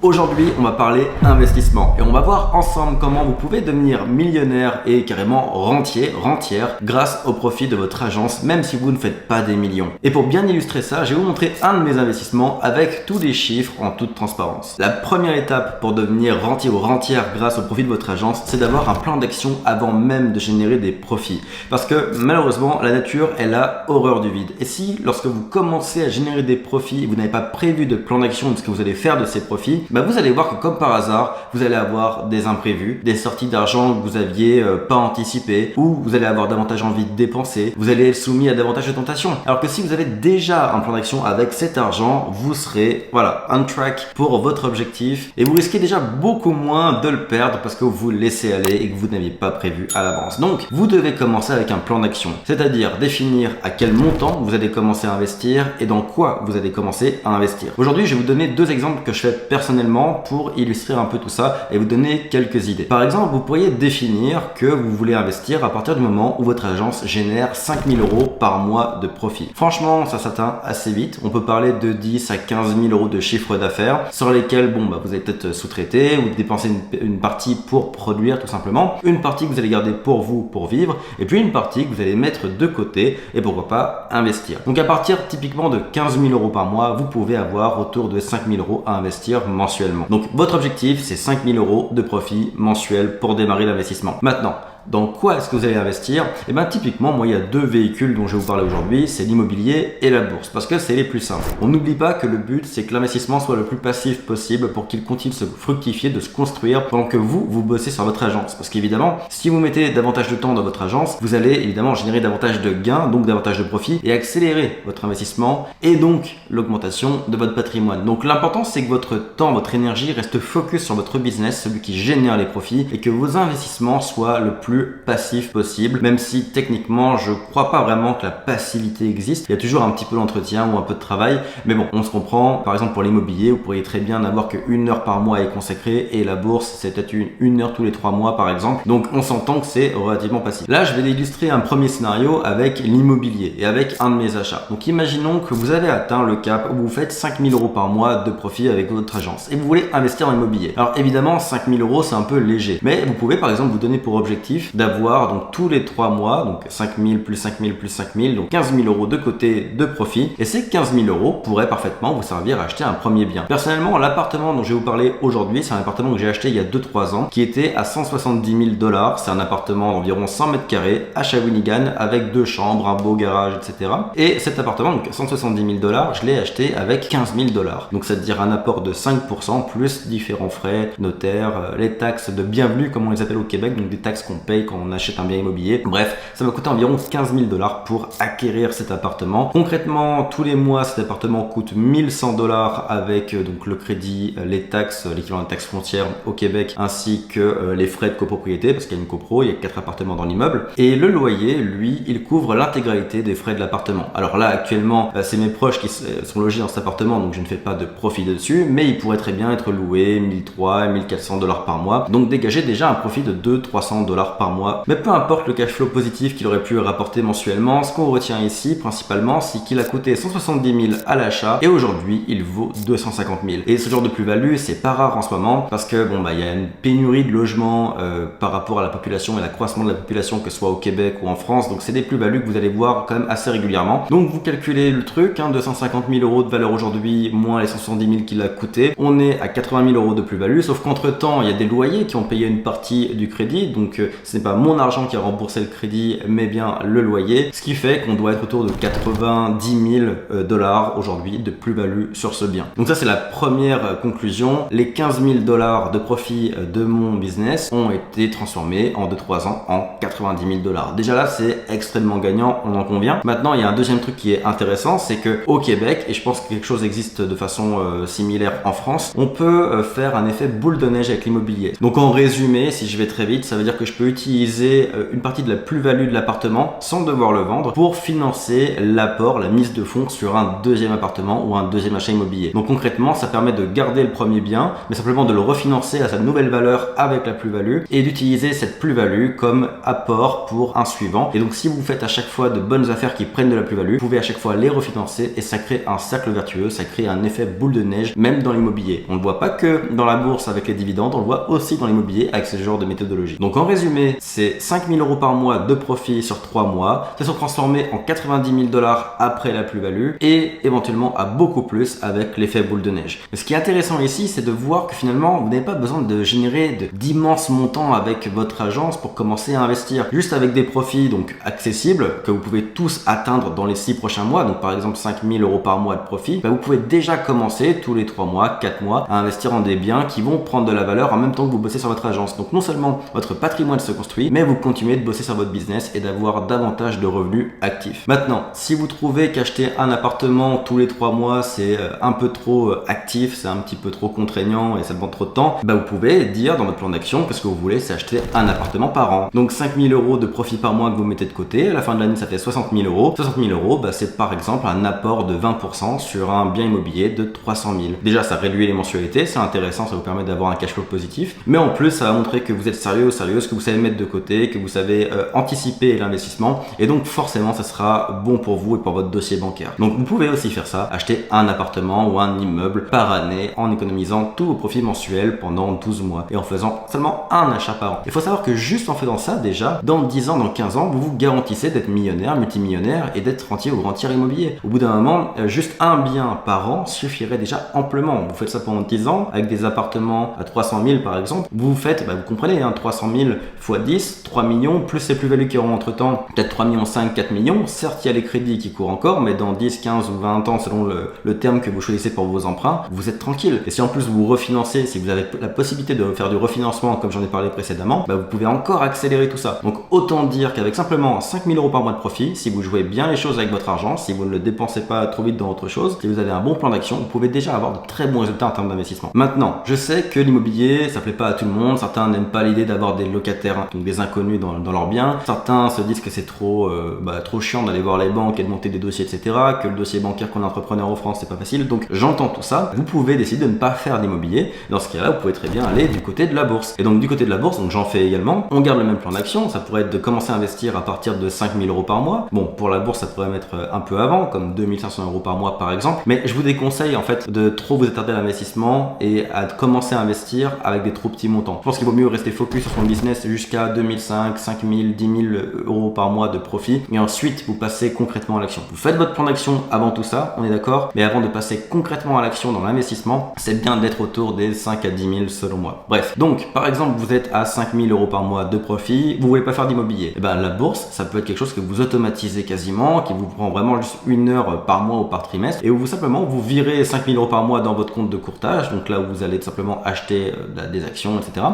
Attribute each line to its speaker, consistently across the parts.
Speaker 1: Aujourd'hui, on va parler investissement et on va voir ensemble comment vous pouvez devenir millionnaire et carrément rentière grâce au profit de votre agence, même si vous ne faites pas des millions. Et pour bien illustrer ça, je vais vous montrer un de mes investissements avec tous les chiffres en toute transparence. La première étape pour devenir rentier ou rentière grâce au profit de votre agence, c'est d'avoir un plan d'action avant même de générer des profits. Parce que malheureusement, la nature, elle a horreur du vide. Et si, lorsque vous commencez à générer des profits, vous n'avez pas prévu de plan d'action de ce que vous allez faire de ces profits, vous allez voir que comme par hasard, vous allez avoir des imprévus, des sorties d'argent que vous aviez pas anticipées, ou vous allez avoir davantage envie de dépenser, vous allez être soumis à davantage de tentations. Alors que si vous avez déjà un plan d'action avec cet argent, vous serez on track pour votre objectif et vous risquez déjà beaucoup moins de le perdre parce que vous le laissez aller et que vous n'aviez pas prévu à l'avance. Donc, vous devez commencer avec un plan d'action, c'est-à-dire définir à quel montant vous allez commencer à investir et dans quoi vous allez commencer à investir. Aujourd'hui, je vais vous donner deux exemples que je fais personnellement pour illustrer un peu tout ça et vous donner quelques idées. Par exemple, vous pourriez définir que vous voulez investir à partir du moment où votre agence génère 5 000 € par mois de profit. Franchement, ça s'atteint assez vite. On peut parler de 10 à 15 000 € de chiffre d'affaires sur lesquels vous allez peut-être sous-traiter ou dépenser une partie pour produire tout simplement, une partie que vous allez garder pour vous pour vivre et puis une partie que vous allez mettre de côté et pourquoi pas investir. Donc à partir typiquement de 15 000 € par mois, vous pouvez avoir autour de 5 000 € à investir mensuellement. Donc votre objectif, c'est 5 000 € de profit mensuel pour démarrer l'investissement. Maintenant, dans quoi est-ce que vous allez investir? Et typiquement, moi, il y a deux véhicules dont je vais vous parler aujourd'hui, c'est l'immobilier et la bourse, parce que c'est les plus simples. On n'oublie pas que le but, c'est que l'investissement soit le plus passif possible pour qu'il continue de se fructifier, de se construire pendant que vous bossez sur votre agence. Parce qu'évidemment, si vous mettez davantage de temps dans votre agence, vous allez évidemment générer davantage de gains, donc davantage de profits et accélérer votre investissement et donc l'augmentation de votre patrimoine. Donc l'important, c'est que votre temps, votre énergie reste focus sur votre business, celui qui génère les profits et que vos investissements soient le plus passif possible, même si techniquement je crois pas vraiment que la passivité existe. Il y a toujours un petit peu d'entretien ou un peu de travail, mais bon, on se comprend. Par exemple pour l'immobilier, vous pourriez très bien n'avoir qu'une heure par mois à y consacrer et la bourse c'est peut-être une heure tous les 3 mois par exemple, donc on s'entend que c'est relativement passif. Là je vais illustrer un premier scénario avec l'immobilier et avec un de mes achats. Donc imaginons que vous avez atteint le cap où vous faites 5 000 € par mois de profit avec votre agence et vous voulez investir en immobilier. Alors évidemment 5 000 € c'est un peu léger, mais vous pouvez par exemple vous donner pour objectif d'avoir donc tous les 3 mois, donc 5 000 plus 5 000 plus 5 000, donc 15 000 € de côté de profit. Et ces 15 000 € pourraient parfaitement vous servir à acheter un premier bien. Personnellement, l'appartement dont je vais vous parler aujourd'hui, c'est un appartement que j'ai acheté il y a 2-3 ans, qui était à 170 000 $. C'est un appartement d'environ 100 mètres carrés à Shawinigan avec 2 chambres, un beau garage, etc. Et cet appartement, donc 170 000 $, je l'ai acheté avec 15 000 $. Donc ça veut dire un apport de 5% plus différents frais, notaires, les taxes de bienvenue comme on les appelle au Québec, donc des taxes qu'on paye quand on achète un bien immobilier. Bref, ça m'a coûté environ 15 000 $ pour acquérir cet appartement. Concrètement, tous les mois, cet appartement coûte 1100 $ avec donc le crédit, les taxes, l'équivalent de taxes foncières au Québec, ainsi que les frais de copropriété, parce qu'il y a une copro, il y a 4 appartements dans l'immeuble. Et le loyer, lui, il couvre l'intégralité des frais de l'appartement. Alors là, actuellement, c'est mes proches qui sont logés dans cet appartement, donc je ne fais pas de profit dessus, mais il pourrait très bien être loué 1300 1400 $ par mois. Donc dégager déjà un profit de 200-300 $ par mois. Mais peu importe le cash flow positif qu'il aurait pu rapporter mensuellement, ce qu'on retient ici principalement, c'est qu'il a coûté 170 000 à l'achat et aujourd'hui il vaut 250 000. Et ce genre de plus-value, c'est pas rare en ce moment parce que il y a une pénurie de logements par rapport à la population et l'accroissement de la population, que ce soit au Québec ou en France. Donc c'est des plus-values que vous allez voir quand même assez régulièrement. Donc vous calculez le truc, 250 000 € de valeur aujourd'hui moins les 170 000 qu'il a coûté, on est à 80 000 € de plus-value. Sauf qu'entre temps, il y a des loyers qui ont payé une partie du crédit, donc ce n'est pas mon argent qui a remboursé le crédit, mais bien le loyer, ce qui fait qu'on doit être autour de 90 000 $ aujourd'hui de plus-value sur ce bien. Donc ça, c'est la première conclusion. Les 15 000 $ de profit de mon business ont été transformés en 2-3 ans en 90 000 $. Déjà là, c'est extrêmement gagnant, on en convient. Maintenant, il y a un deuxième truc qui est intéressant, c'est que au Québec, et je pense que quelque chose existe de façon similaire en France, on peut faire un effet boule de neige avec l'immobilier. Donc en résumé, si je vais très vite, ça veut dire que je peux utiliser utiliser une partie de la plus-value de l'appartement sans devoir le vendre pour financer l'apport, la mise de fonds sur un deuxième appartement ou un deuxième achat immobilier. Donc concrètement, ça permet de garder le premier bien, mais simplement de le refinancer à sa nouvelle valeur avec la plus-value et d'utiliser cette plus-value comme apport pour un suivant. Et donc si vous faites à chaque fois de bonnes affaires qui prennent de la plus-value, vous pouvez à chaque fois les refinancer et ça crée un cercle vertueux, ça crée un effet boule de neige même dans l'immobilier. On ne le voit pas que dans la bourse avec les dividendes, on le voit aussi dans l'immobilier avec ce genre de méthodologie. Donc en résumé, c'est 5 000 € par mois de profit sur 3 mois, ça se transformer en 90 000 $ après la plus-value et éventuellement à beaucoup plus avec l'effet boule de neige. Mais ce qui est intéressant ici, c'est de voir que finalement, vous n'avez pas besoin de générer d'immenses montants avec votre agence pour commencer à investir. Juste avec des profits donc accessibles que vous pouvez tous atteindre dans les 6 prochains mois, donc par exemple 5 000 € par mois de profit, vous pouvez déjà commencer tous les 3 mois, 4 mois à investir dans des biens qui vont prendre de la valeur en même temps que vous bossez sur votre agence. Donc non seulement votre patrimoine se construit, mais vous continuez de bosser sur votre business et d'avoir davantage de revenus actifs. Maintenant, si vous trouvez qu'acheter un appartement tous les 3 mois c'est un peu trop actif, c'est un petit peu trop contraignant et ça demande trop de temps, vous pouvez dire dans votre plan d'action que ce que vous voulez c'est acheter un appartement par an. Donc 5 000 € de profit par mois que vous mettez de côté, à la fin de l'année ça fait 60 000 €. 60 000 €, c'est par exemple un apport de 20% sur un bien immobilier de 300 000. Déjà ça réduit les mensualités, c'est intéressant, ça vous permet d'avoir un cash flow positif, mais en plus ça va montrer que vous êtes sérieux ou sérieuse, que vous savez mettre de côté, que vous savez anticiper l'investissement et donc forcément ça sera bon pour vous et pour votre dossier bancaire. Donc vous pouvez aussi faire ça, acheter un appartement ou un immeuble par année en économisant tous vos profits mensuels pendant 12 mois et en faisant seulement un achat par an. Il faut savoir que juste en faisant ça déjà, dans 10 ans, dans 15 ans, vous vous garantissez d'être millionnaire, multimillionnaire et d'être rentier ou rentière immobilier. Au bout d'un moment, juste un bien par an suffirait déjà amplement. Vous faites ça pendant 10 ans avec des appartements à 300 000 par exemple. Vous faites, vous comprenez, 300 000 x 10, 3 millions, plus les plus-values qui auront entre temps, peut-être 3 millions 5, 4 millions. Certes, il y a les crédits qui courent encore, mais dans 10, 15 ou 20 ans, selon le terme que vous choisissez pour vos emprunts, vous êtes tranquille. Et si en plus vous refinancez, si vous avez la possibilité de faire du refinancement, comme j'en ai parlé précédemment, vous pouvez encore accélérer tout ça. Donc autant dire qu'avec simplement 5 000 € par mois de profit, si vous jouez bien les choses avec votre argent, si vous ne le dépensez pas trop vite dans autre chose, si vous avez un bon plan d'action, vous pouvez déjà avoir de très bons résultats en termes d'investissement. Maintenant, je sais que l'immobilier, ça plaît pas à tout le monde. Certains n'aiment pas l'idée d'avoir des locataires, donc des inconnus dans leurs biens. Certains se disent que c'est trop chiant d'aller voir les banques et de monter des dossiers, etc. Que le dossier bancaire qu'on est entrepreneur en France, c'est pas facile. Donc j'entends tout ça. Vous pouvez décider de ne pas faire d'immobilier. Dans ce cas-là, vous pouvez très bien aller du côté de la bourse. Et donc du côté de la bourse, donc j'en fais également. On garde le même plan d'action. Ça pourrait être de commencer à investir à partir de 5 000 € par mois. Bon, pour la bourse, ça pourrait mettre un peu avant, comme 2 500 € par mois par exemple. Mais je vous déconseille en fait de trop vous attarder à l'investissement et à commencer à investir avec des trop petits montants. Je pense qu'il vaut mieux rester focus sur son business jusqu'à 2005, 5 000, 10 000 € par mois de profit. Et ensuite, vous passez concrètement à l'action. Vous faites votre plan d'action avant tout ça, on est d'accord. Mais avant de passer concrètement à l'action dans l'investissement, c'est bien d'être autour des 5 à 10 000 selon moi. Bref, donc par exemple, vous êtes à 5 000 € par mois de profit, vous voulez pas faire d'immobilier. Et la bourse, ça peut être quelque chose que vous automatisez quasiment, qui vous prend vraiment juste 1 heure par mois ou par trimestre, et où vous simplement vous virez 5 000 € par mois dans votre compte de courtage, donc là où vous allez tout simplement acheter des actions, etc.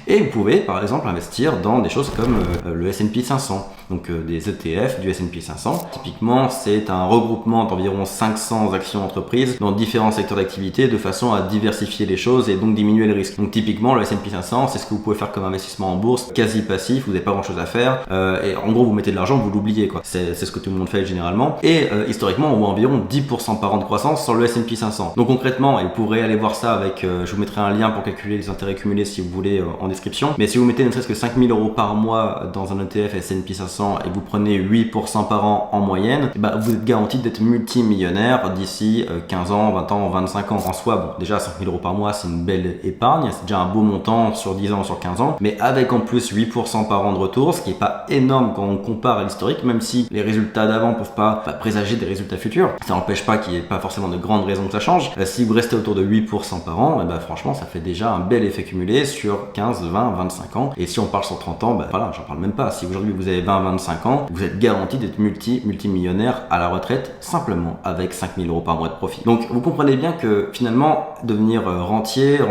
Speaker 1: Et vous pouvez par exemple investir dans des choses comme le S&P 500, donc des ETF du S&P 500. Typiquement, c'est un regroupement d'environ 500 actions entreprises dans différents secteurs d'activité de façon à diversifier les choses et donc diminuer les risques. Donc typiquement, le S&P 500, c'est ce que vous pouvez faire comme investissement en bourse, quasi passif, vous n'avez pas grand chose à faire, et en gros vous mettez de l'argent, vous l'oubliez quoi. C'est ce que tout le monde fait généralement. Et historiquement, on voit environ 10% par an de croissance sur le S&P 500. Donc concrètement, et vous pourrez aller voir ça avec, je vous mettrai un lien pour calculer les intérêts cumulés si vous voulez en description. Mais si vous mettez ne serait-ce que 5 000 € par mois dans un ETF S&P 500 et vous prenez 8% par an en moyenne, vous êtes garanti d'être multimillionnaire d'ici 15 ans, 20 ans, 25 ans. En soi, bon, déjà 5 000 € par mois, c'est une belle épargne, c'est déjà un beau montant sur 10 ans, sur 15 ans, mais avec en plus 8% par an de retour, ce qui est pas énorme quand on compare à l'historique, même si les résultats d'avant peuvent pas présager des résultats futurs. Ça n'empêche pas qu'il n'y ait pas forcément de grandes raisons que ça change. Si vous restez autour de 8% par an, franchement, ça fait déjà un bel effet cumulé sur 15, 20, 25 ans. Et si on parle sur 30 ans, voilà, j'en parle même pas. Si aujourd'hui vous avez 20, 25 ans, vous êtes garanti d'être multimillionnaire à la retraite simplement avec 5 000 € par mois de profit. Donc vous comprenez bien que finalement devenir rentière,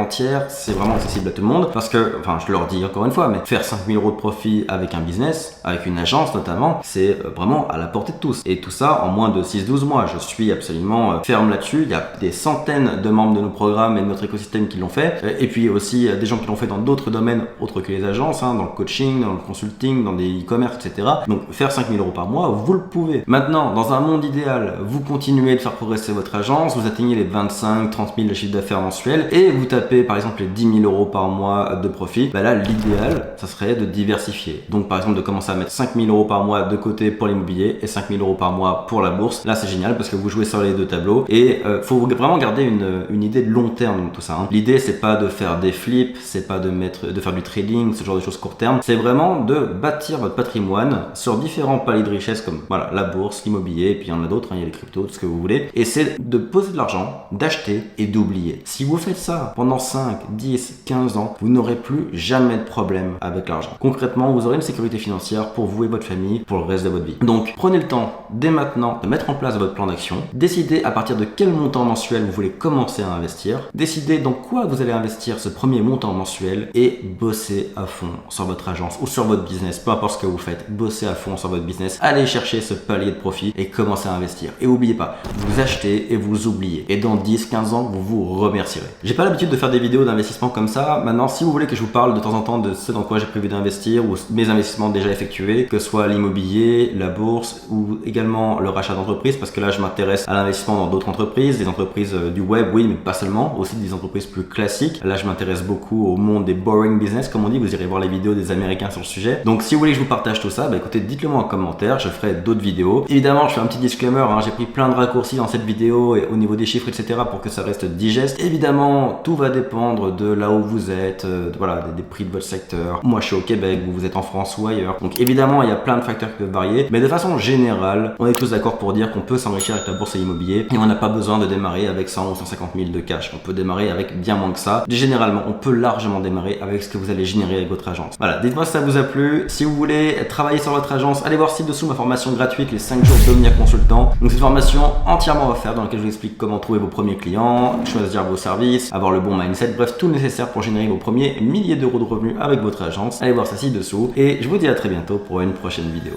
Speaker 1: c'est vraiment accessible à tout le monde parce que, je leur dis encore une fois, mais faire 5 000 € de profit avec un business, avec une agence notamment, c'est vraiment à la portée de tous. Et tout ça en moins de 6-12 mois. Je suis absolument ferme là-dessus. Il y a des centaines de membres de nos programmes et de notre écosystème qui l'ont fait. Et puis aussi des gens qui l'ont fait dans d'autres domaines autres que les agences, dans le coaching, dans le consulting, dans des e-commerce, etc. Donc faire 5 000 euros par mois, vous le pouvez. Maintenant, dans un monde idéal, vous continuez de faire progresser votre agence, vous atteignez les 25, 30 000 de chiffre d'affaires mensuel et vous tapez par exemple les 10 000 euros par mois de profit. Bah là, l'idéal, ça serait de diversifier. Donc par exemple de commencer à mettre 5 000 euros par mois de côté pour l'immobilier et 5 000 euros par mois pour la bourse. Là, c'est génial parce que vous jouez sur les deux tableaux et faut vraiment garder une idée de long terme dans tout ça. L'idée, c'est pas de faire des flips, c'est pas de faire du trading, ce genre de choses court terme. C'est vraiment de bâtir votre patrimoine sur différents paliers de richesse comme voilà, la bourse, l'immobilier, et puis il y en a d'autres, il y a les cryptos, tout ce que vous voulez. Et c'est de poser de l'argent, d'acheter et d'oublier. Si vous faites ça pendant 5, 10, 15 ans, vous n'aurez plus jamais de problème avec l'argent. Concrètement, vous aurez une sécurité financière pour vous et votre famille pour le reste de votre vie. Donc, prenez le temps dès maintenant de mettre en place votre plan d'action. Décidez à partir de quel montant mensuel vous voulez commencer à investir. Décidez dans quoi vous allez investir ce premier montant mensuel et bossez à fond sur votre agence ou sur votre business, peu importe ce que vous faites. Bossez à fond sur votre business. Allez chercher ce palier de profit et commencez à investir. Et n'oubliez pas, vous achetez et vous oubliez. Et dans 10, 15 ans, vous vous remercierez. J'ai pas l'habitude de faire des vidéos d'investissement comme ça. Maintenant, si vous voulez que je vous parle de temps en temps de ce dans quoi j'ai prévu d'investir ou mes investissements déjà effectués, que ce soit l'immobilier, la bourse ou également le rachat d'entreprise, parce que là, je m'intéresse à l'investissement dans d'autres entreprises, des entreprises du web, oui, mais pas seulement, aussi des entreprises plus classiques. Là, je m'intéresse beaucoup au monde des boring business, comme on dit. Vous irez voir les vidéos des Américains sur le sujet. Donc, si vous voulez que je vous partage tout ça, bah écoutez, dites-le moi en commentaire. Je ferai d'autres vidéos. Évidemment, je fais un petit disclaimer. J'ai pris plein de raccourcis dans cette vidéo et au niveau des chiffres, etc., pour que ça reste digeste. Évidemment, tout va dépendre de là où vous êtes, voilà, des prix de votre secteur. Moi, je suis au Québec, vous êtes en France ou ailleurs. Donc, évidemment, il y a plein de facteurs qui peuvent varier. Mais de façon générale, on est tous d'accord pour dire qu'on peut s'enrichir avec la bourse et l'immobilier et on n'a pas besoin de démarrer avec 100 ou 150 000 de cash. On peut démarrer avec bien moins que ça. Généralement, on peut largement démarrer avec ce que vous allez générer avec votre agence. Voilà, dites-moi si ça vous a plu. Si vous voulez travailler sur votre agence, allez voir ci-dessous ma formation gratuite, les 5 jours d'Omnia Consultant. Donc, c'est une formation entièrement offerte dans laquelle je vous explique comment trouver vos premiers clients, choisir vos services, avoir le bon mindset, bref, tout le nécessaire pour générer vos premiers milliers d'euros de revenus avec votre agence. Allez voir ça ci-dessous et je vous dis à très bientôt pour une prochaine vidéo.